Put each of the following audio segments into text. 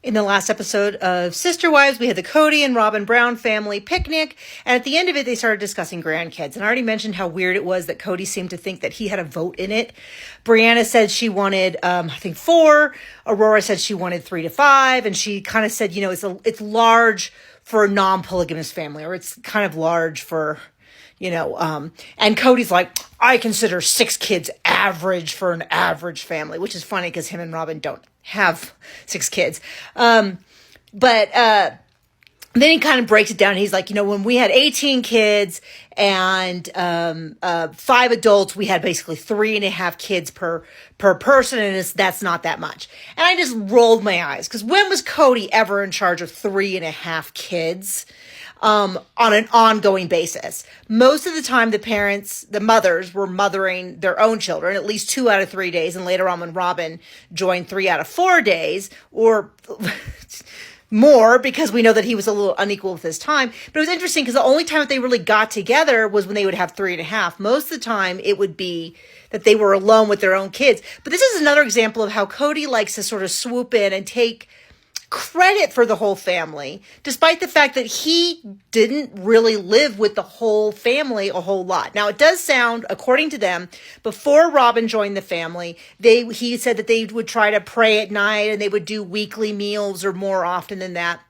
In the last episode of Sister Wives, we had the Kody and Robin Brown family picnic. And at the end of it, they started discussing grandkids. And I already mentioned how weird it was that Kody seemed to think that he had a vote in it. Breanna said she wanted, I think 4. Aurora said she wanted 3 to 5. And she kind of said, it's large for a non-polygamous family, or it's kind of large for, and Cody's like, I consider 6 kids average for an average family, which is funny because him and Robin don't have 6 kids. But then he kind of breaks it down. He's like, when we had 18 kids and 5 adults, we had basically 3.5 kids per person, and that's not that much. And I just rolled my eyes, because when was Kody ever in charge of 3.5 kids? On an ongoing basis? Most of the time, the mothers were mothering their own children, at least 2 out of 3 days. And later on, when Robin joined, 3 out of 4 days, or more, because we know that he was a little unequal with his time. But it was interesting because the only time that they really got together was when they would have 3.5. Most of the time, it would be that they were alone with their own kids. But this is another example of how Kody likes to sort of swoop in and take credit for the whole family, despite the fact that he didn't really live with the whole family a whole lot. Now, it does sound, according to them, before Robin joined the family, he said that they would try to pray at night and they would do weekly meals or more often than that.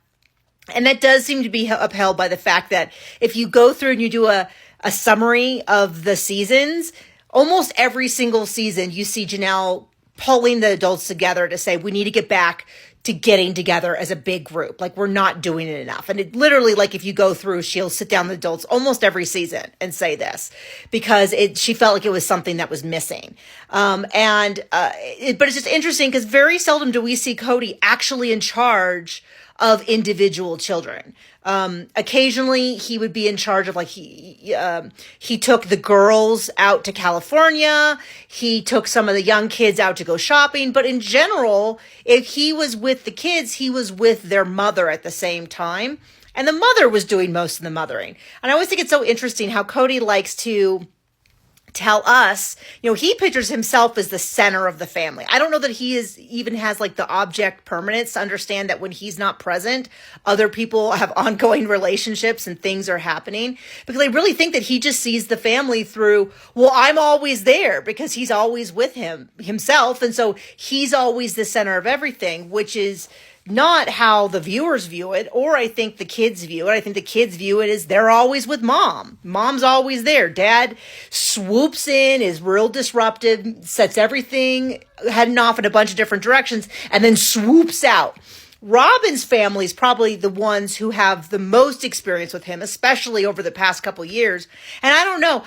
And that does seem to be upheld by the fact that if you go through and you do a summary of the seasons, almost every single season you see Janelle pulling the adults together to say, we need to get back to getting together as a big group. Like, we're not doing it enough. And it literally, like, if you go through, she'll sit down with adults almost every season and say this, because she felt like it was something that was missing. But it's just interesting because very seldom do we see Kody actually in charge of individual children. Occasionally he would be in charge of, like, he took the girls out to California. He took some of the young kids out to go shopping. But in general, if he was with the kids, he was with their mother at the same time. And the mother was doing most of the mothering. And I always think it's so interesting how Kody likes to tell us, he pictures himself as the center of the family. I don't know that he even has like the object permanence to understand that when he's not present, other people have ongoing relationships and things are happening, because I really think that he just sees the family through, well, I'm always there because he's always with himself. And so he's always the center of everything, which is not how the viewers view it, or I think the kids view it. I think the kids view it as they're always with mom. Mom's always there. Dad swoops in, is real disruptive, sets everything heading off in a bunch of different directions, and then swoops out. Robin's family is probably the ones who have the most experience with him, especially over the past couple years. And I don't know,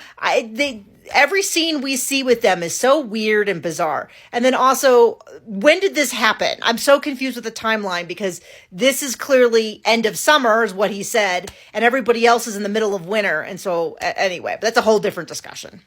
every scene we see with them is so weird and bizarre. And then also, when did this happen? I'm so confused with the timeline, because this is clearly end of summer is what he said, and everybody else is in the middle of winter. And so anyway, but that's a whole different discussion.